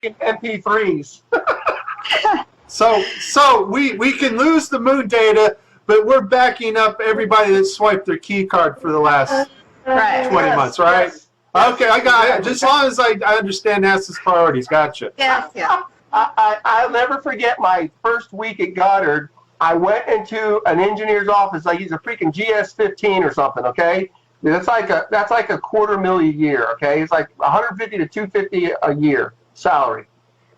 MP3s. So we can lose the moon data, but we're backing up everybody that swiped their key card for the last 20 months, right? Yes, Okay, I got it. exactly. Just as long as I understand NASA's priorities. Gotcha. Yes, yes. I'll never forget my first week at Goddard. I went into an engineer's office. Like he's a freaking GS-15 or something. Okay, that's like a $250,000 a year. Okay, it's like 150 to 250 a year salary.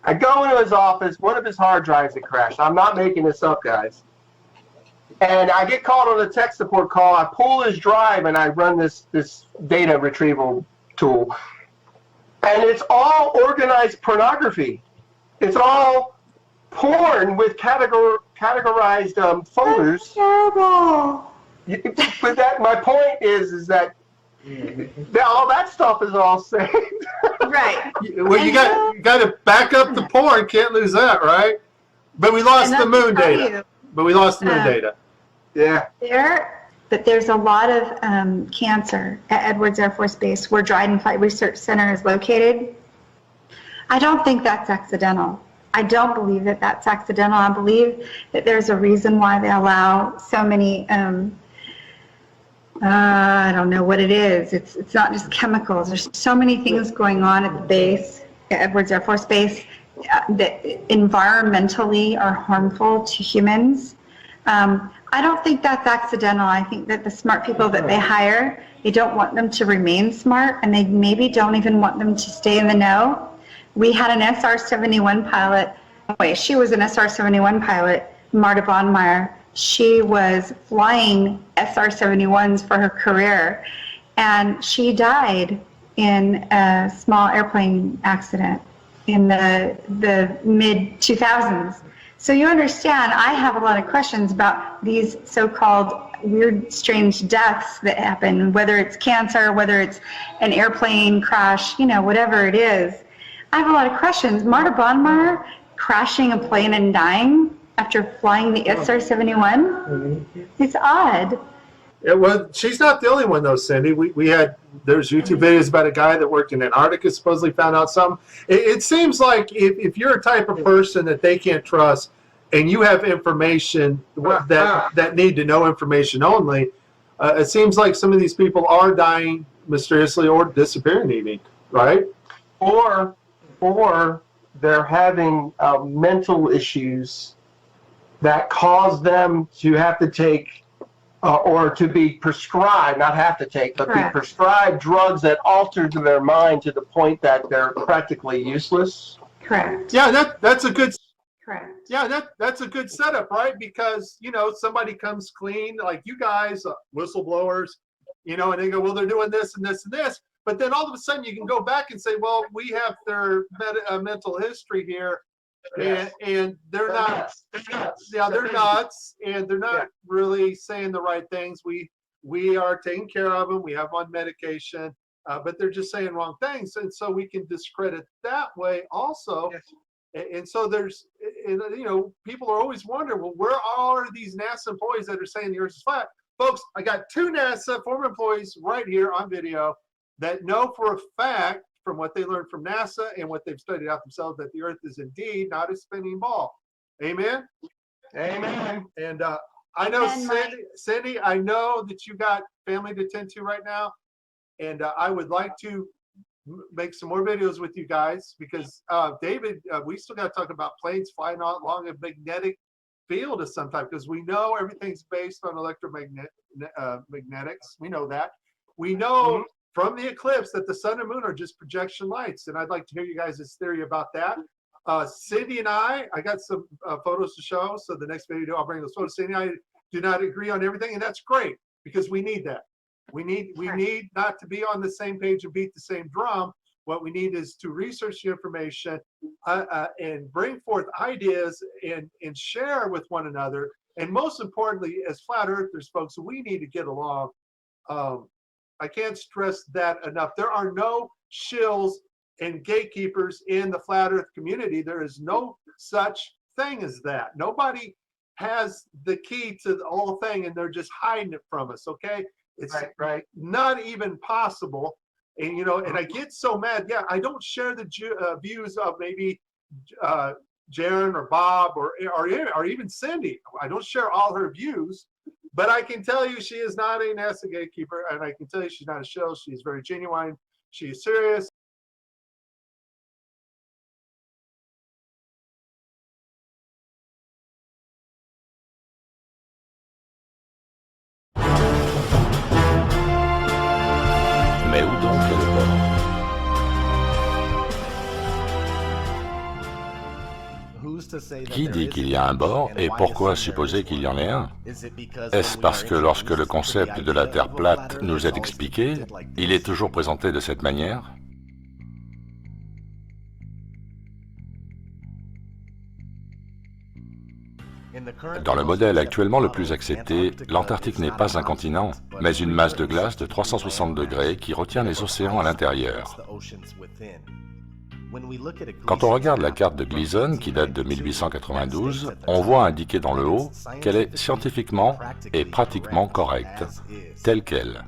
I go into his office. One of his hard drives had crashed. I'm not making this up, guys. And I get called on a tech support call. I pull his drive and I run this data retrieval tool, and it's all organized pornography. It's all porn with categorized folders. That's terrible. But my point is that all that stuff is all saved. Right. Well, you got to back up the porn. Can't lose that, right? But we lost the moon data. Yeah. There's a lot of cancer at Edwards Air Force Base, where Dryden Flight Research Center is located. I don't think that's accidental. I don't believe that that's accidental. I believe that there's a reason why they allow so many, I don't know what it is. It's not just chemicals. There's so many things going on at the base, at Edwards Air Force Base, that environmentally are harmful to humans. I don't think that's accidental. I think that the smart people that they hire, they don't want them to remain smart, and they maybe don't even want them to stay in the know. We had an SR-71 pilot. She was an SR-71 pilot, Marta Bonmeyer. She was flying SR-71s for her career, and she died in a small airplane accident in the mid-2000s. So you understand, I have a lot of questions about these so-called weird, strange deaths that happen, whether it's cancer, whether it's an airplane crash, whatever it is. I have a lot of questions. Marta Bonmeyer crashing a plane and dying after flying the SR-71? It's odd. Yeah, well, she's not the only one, though, Cindy. There's YouTube videos about a guy that worked in Antarctica, supposedly found out something. It seems like if you're a type of person that they can't trust, and you have information that need to know information only, it seems like some of these people are dying mysteriously or disappearing even, right? Or they're having mental issues that cause them to have to take or to be prescribed, not have to take, but be prescribed drugs that alter their mind to the point that they're practically useless. Correct. Yeah, that's a good. Correct. Yeah, that's a good setup, right? Because somebody comes clean, like you guys, whistleblowers, and they go, well, they're doing this and this and this, but then all of a sudden you can go back and say, well, we have their mental history here. And they're not. Yeah, they're nuts, and they're not really saying the right things. We are taking care of them. We have on medication, but they're just saying wrong things, and so we can discredit that way also. Yes. And so there's, people are always wondering, well, where are these NASA employees that are saying the Earth is flat? Folks, I got 2 NASA former employees right here on video that know for a fact, from what they learned from NASA and what they've studied out themselves, that the Earth is indeed not a spinning ball. Amen? Amen. And I know, Cindy, I know that you got family to tend to right now, and I would like to make some more videos with you guys because, David, we still got to talk about planes flying along a magnetic field of some type, because we know everything's based on electromagnetics. We know that. We know from the eclipse that the sun and moon are just projection lights, and I'd like to hear you guys' theory about that. Cindy and I got some photos to show, so the next video I'll bring those photos. Cindy and I do not agree on everything, and that's great because we need that. We need not to be on the same page and beat the same drum. What we need is to research the information and bring forth ideas and share with one another. And most importantly, as flat earthers, folks, we need to get along. I can't stress that enough. There are no shills and gatekeepers in the flat earth community. There is no such thing as that. Nobody has the key to the whole thing, and they're just hiding it from us, okay? It's not even possible. And, and I get so mad. Yeah, I don't share the views of maybe Jaron or Bob or even Cindy. I don't share all her views, but I can tell you she is not a NASA gatekeeper, and I can tell you she's not a shill. She's very genuine. She is serious. Mais où donc est le bord? Qui dit qu'il y a un bord et pourquoi supposer qu'il y en ait un? Est-ce parce que lorsque le concept de la Terre plate nous est expliqué, il est toujours présenté de cette manière? Dans le modèle actuellement le plus accepté, l'Antarctique n'est pas un continent, mais une masse de glace de 360 degrés qui retient les océans à l'intérieur. Quand on regarde la carte de Gleason, qui date de 1892, on voit indiqué dans le haut qu'elle est scientifiquement et pratiquement correcte, telle qu'elle.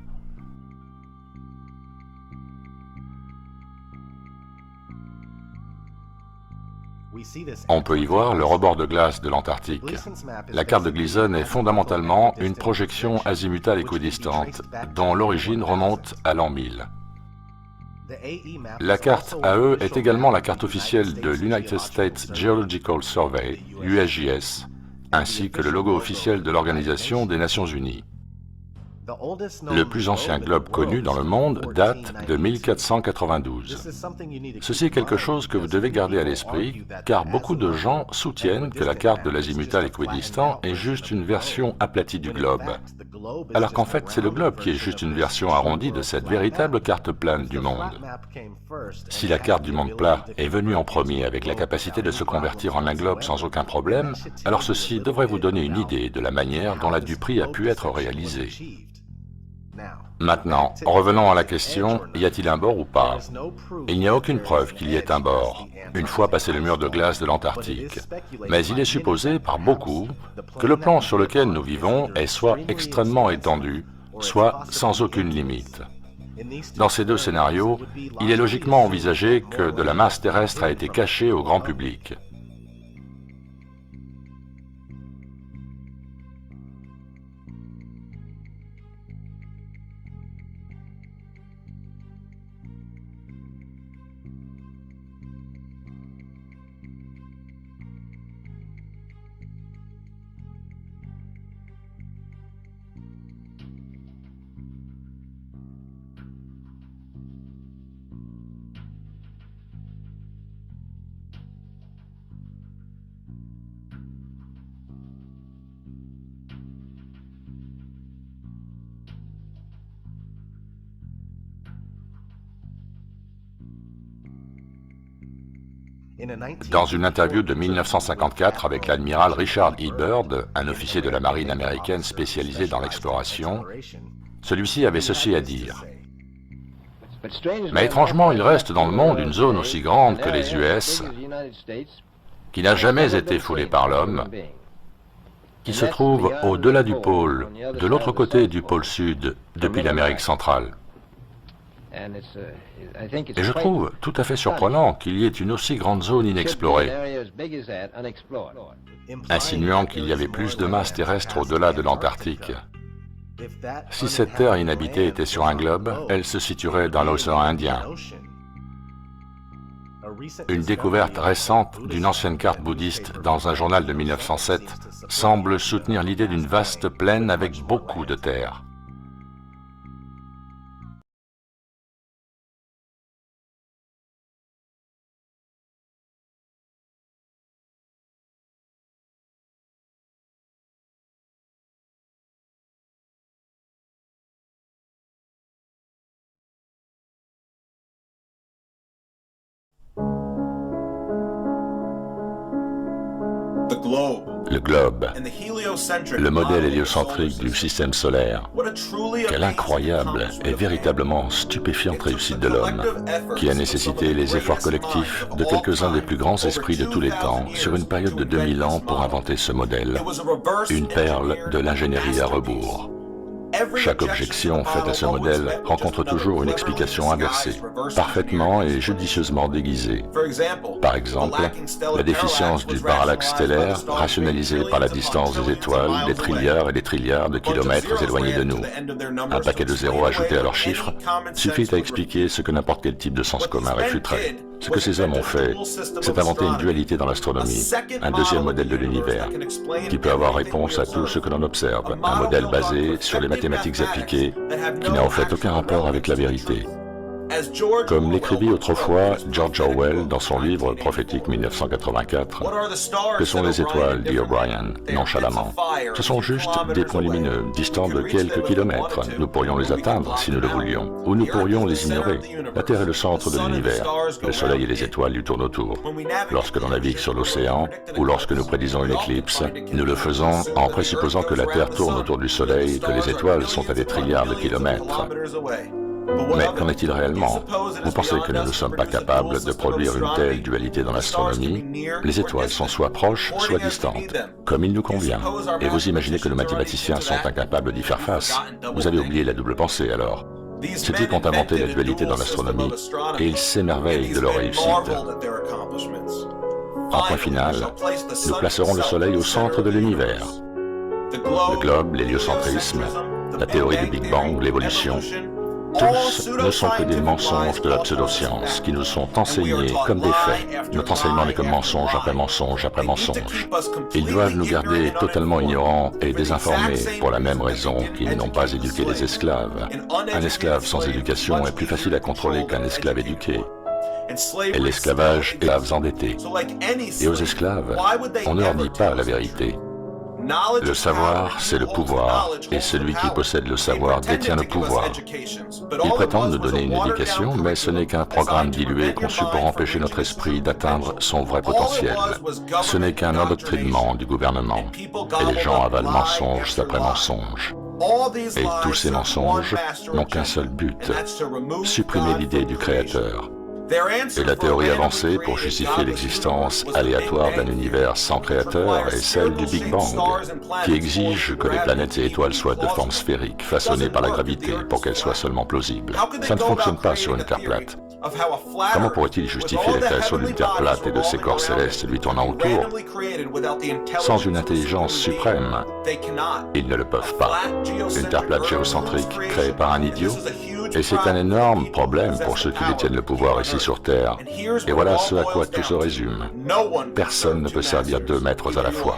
On peut y voir le rebord de glace de l'Antarctique. La carte de Gleason est fondamentalement une projection azimutale équidistante, dont l'origine remonte à l'an 1000. La carte AE est également la carte officielle de l'United States Geological Survey, USGS, ainsi que le logo officiel de l'Organisation des Nations Unies. Le plus ancien globe connu dans le monde date de 1492. Ceci est quelque chose que vous devez garder à l'esprit, car beaucoup de gens soutiennent que la carte de l'azimutal équidistant est juste une version aplatie du globe, alors qu'en fait c'est le globe qui est juste une version arrondie de cette véritable carte plane du monde. Si la carte du monde plat est venue en premier avec la capacité de se convertir en un globe sans aucun problème, alors ceci devrait vous donner une idée de la manière dont la Dupree a pu être réalisée. Maintenant, revenons à la question, y a-t-il un bord ou pas? Il n'y a aucune preuve qu'il y ait un bord, une fois passé le mur de glace de l'Antarctique. Mais il est supposé par beaucoup que le plan sur lequel nous vivons est soit extrêmement étendu, soit sans aucune limite. Dans ces deux scénarios, il est logiquement envisagé que de la masse terrestre a été cachée au grand public. Dans une interview de 1954 avec l'admiral Richard E. Byrd, un officier de la marine américaine spécialisé dans l'exploration, celui-ci avait ceci à dire. Mais étrangement, il reste dans le monde une zone aussi grande que les US, qui n'a jamais été foulée par l'homme, qui se trouve au-delà du pôle, de l'autre côté du pôle sud, depuis l'Amérique centrale. Et je trouve tout à fait surprenant qu'il y ait une aussi grande zone inexplorée, insinuant qu'il y avait plus de masse terrestre au-delà de l'Antarctique. Si cette terre inhabitée était sur un globe, elle se situerait dans l'océan Indien. Une découverte récente d'une ancienne carte bouddhiste dans un journal de 1907 semble soutenir l'idée d'une vaste plaine avec beaucoup de terre. Le globe, le modèle héliocentrique du système solaire. Quelle incroyable et véritablement stupéfiante réussite de l'homme, qui a nécessité les efforts collectifs de quelques-uns des plus grands esprits de tous les temps sur une période de 2000 ans pour inventer ce modèle, une perle de l'ingénierie à rebours. Chaque objection faite à ce modèle rencontre toujours une explication inversée, parfaitement et judicieusement déguisée. Par exemple, la déficience du parallaxe stellaire, rationalisée par la distance des étoiles, des trilliards et des trilliards de kilomètres éloignés de nous. Un paquet de zéros ajouté à leurs chiffres suffit à expliquer ce que n'importe quel type de sens commun réfuterait. Ce que ces hommes ont fait, c'est inventer une dualité dans l'astronomie, un deuxième modèle de l'univers, qui peut avoir réponse à tout ce que l'on observe, un modèle basé sur les mathématiques appliquées, qui n'a en fait aucun rapport avec la vérité. Comme l'écrivit autrefois George Orwell dans son livre prophétique 1984, que sont les étoiles, dit O'Brien, nonchalamment. Ce sont juste des points lumineux, distants de quelques kilomètres. Nous pourrions les atteindre si nous le voulions, ou nous pourrions les ignorer. La Terre est le centre de l'univers. Le Soleil et les étoiles lui tournent autour. Lorsque l'on navigue sur l'océan, ou lorsque nous prédisons une éclipse, nous le faisons en présupposant que la Terre tourne autour du Soleil et que les étoiles sont à des trilliards de kilomètres. Mais qu'en est-il réellement? Vous pensez que nous ne sommes pas capables de produire une telle dualité dans l'astronomie? Les étoiles sont soit proches, soit distantes, comme il nous convient. Et vous imaginez que nos mathématiciens sont incapables d'y faire face? Vous avez oublié la double pensée alors. Ces types ont inventé la dualité dans l'astronomie et ils s'émerveillent de leur réussite. En point final, nous placerons le Soleil au centre de l'univers. Le globe, l'héliocentrisme, la théorie du Big Bang, l'évolution, tous ne sont que des mensonges de la pseudo-science qui nous sont enseignés comme des faits. Notre enseignement n'est que mensonge après mensonge après mensonge. Ils doivent nous garder totalement ignorants et désinformés pour la même raison qu'ils n'ont pas éduqué les esclaves. Un esclave sans éducation est plus facile à contrôler qu'un esclave éduqué. Et l'esclavage est esclaves endettés. Et aux esclaves, on ne leur dit pas la vérité. Le savoir, c'est le pouvoir, et celui qui possède le savoir détient le pouvoir. Ils prétendent nous donner une éducation, mais ce n'est qu'un programme dilué conçu pour empêcher notre esprit d'atteindre son vrai potentiel. Ce n'est qu'un endoctrinement du gouvernement, et les gens avalent mensonge après mensonge. Et tous ces mensonges n'ont qu'un seul but, supprimer l'idée du Créateur. Et la théorie avancée pour justifier l'existence aléatoire d'un univers sans créateur est celle du Big Bang, qui exige que les planètes et étoiles soient de forme sphérique, façonnées par la gravité pour qu'elles soient seulement plausibles. Ça ne fonctionne pas sur une Terre plate. Comment pourrait-il justifier la création d'une Terre plate et de ses corps célestes lui tournant autour sans une intelligence suprême? Ils ne le peuvent pas. Une Terre plate géocentrique créée par un idiot? Et c'est un énorme problème pour ceux qui détiennent le pouvoir ici sur Terre. Et voilà ce à quoi tout se résume. Personne ne peut servir deux maîtres à la fois.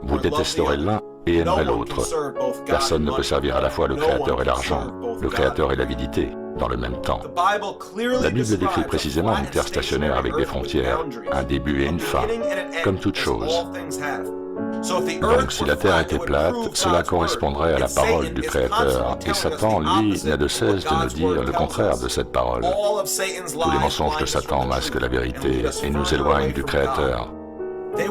Vous détesterez l'un et aimerez l'autre. Personne ne peut servir à la fois le Créateur et l'argent, le Créateur et l'avidité, dans le même temps. La Bible décrit précisément une terre stationnaire avec des frontières, un début et une fin, comme toute chose. Donc si la Terre était plate, cela correspondrait à la parole du Créateur, et Satan, lui, n'a de cesse de nous dire le contraire de cette parole. Tous les mensonges de Satan masquent la vérité et nous éloignent du Créateur. Et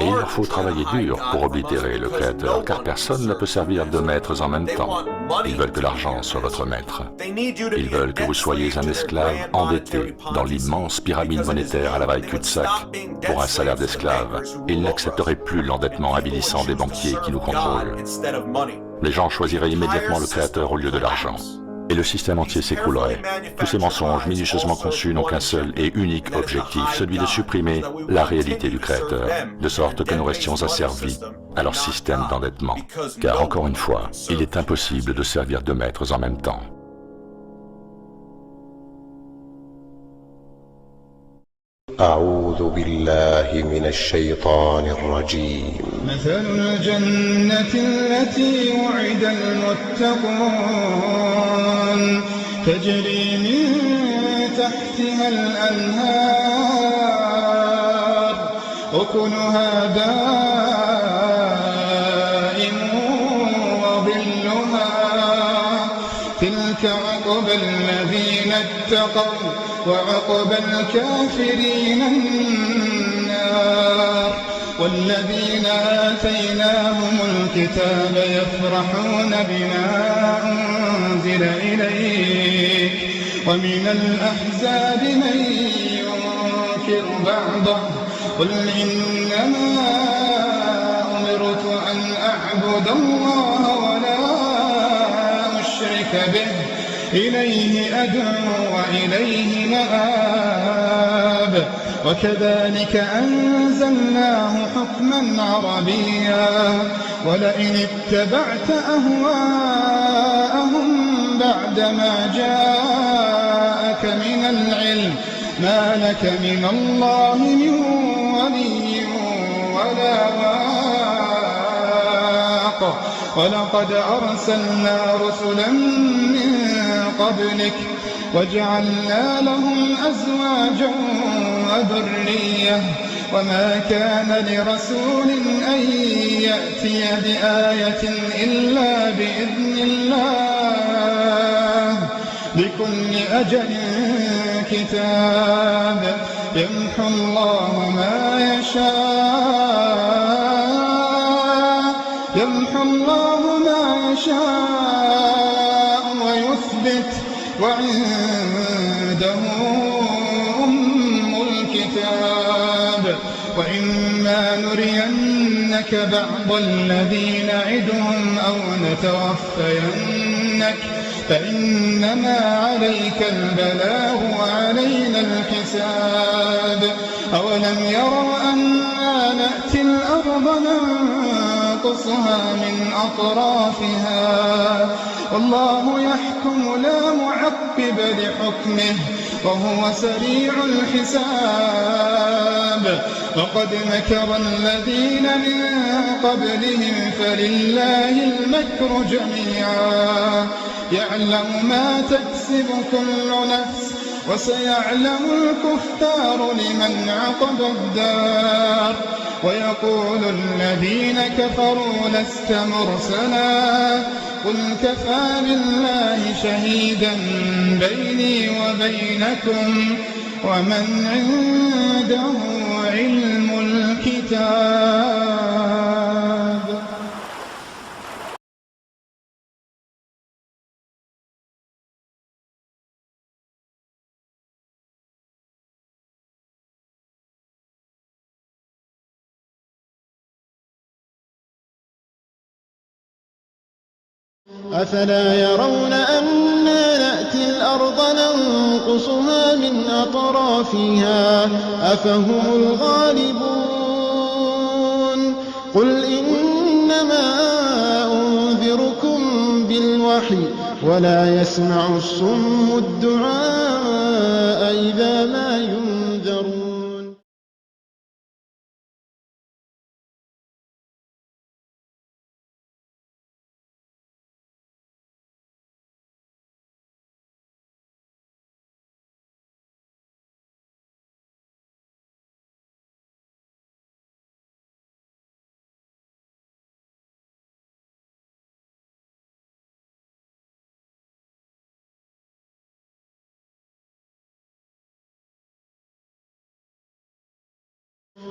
il leur faut travailler dur pour oblitérer le Créateur, car personne ne peut servir deux maîtres en même temps. Ils veulent que l'argent soit votre maître. Ils veulent que vous soyez un esclave endetté dans l'immense pyramide monétaire à la vaille cul-de-sac pour un salaire d'esclave. Ils n'accepteraient plus l'endettement avilissant des banquiers qui nous contrôlent. Les gens choisiraient immédiatement le Créateur au lieu de l'argent. Et le système entier s'écroulerait. Tous ces mensonges minutieusement conçus n'ont qu'un seul et unique objectif, celui de supprimer la réalité du Créateur, de sorte que nous restions asservis à leur système d'endettement. Car encore une fois, il est impossible de servir deux maîtres en même temps. أعوذ بالله من الشيطان الرجيم مثل الجنة التي وعد المتقون تجري من تحتها الأنهار أكلها دائم وظلها تلك عقبى الذين اتقوا وعقبى الكافرين النار والذين آتيناهم الكتاب يفرحون بما أنزل إليك ومن الأحزاب من ينكر بعضه قل إنما أمرت أن أعبد الله ولا آمنت به إليه أدعو وإليه مآب وكذلك أنزلناه حكما عربيا ولئن اتبعت أهواءهم بعدما جاءك من العلم ما لك من الله من ولي ولا واق ولقد أرسلنا رسلا من قبلك وجعلنا لهم أزواجا وذرية وما كان لرسول أن يأتي بآية إلا بإذن الله لكل أجل كتاب يمحو الله ما يشاء ويثبت وعنده أم الكتاب وإما نرينك بعض الذي نعدهم أو نتوفينك فإنما عليك البلاغ وعلينا الحساب أولم يروا أنا نأتي الأرض ننقصها من أطرافها والله يحكم لا معقب لحكمه وهو سريع الحساب وقد مكر الذين من قبلهم فلله المكر جميعا يعلم ما تكسب كل نفس وسيعلم الكفار لمن عقب الدار ويقول الذين كفروا لست مرسلا قل كفى بالله شهيدا بيني وبينكم ومن عنده علم الكتاب. أفلا يرون أنا نأتي الأرض ننقصها من أطرافها أفهم الغالبون قل إنما أنذركم بالوحي ولا يسمع الصم الدعاء إذا ما ينذرون.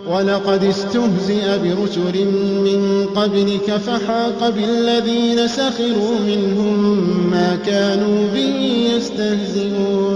ولقد استهزئ برسل من قبلك فحاق بالذين سخروا منهم ما كانوا به يستهزئون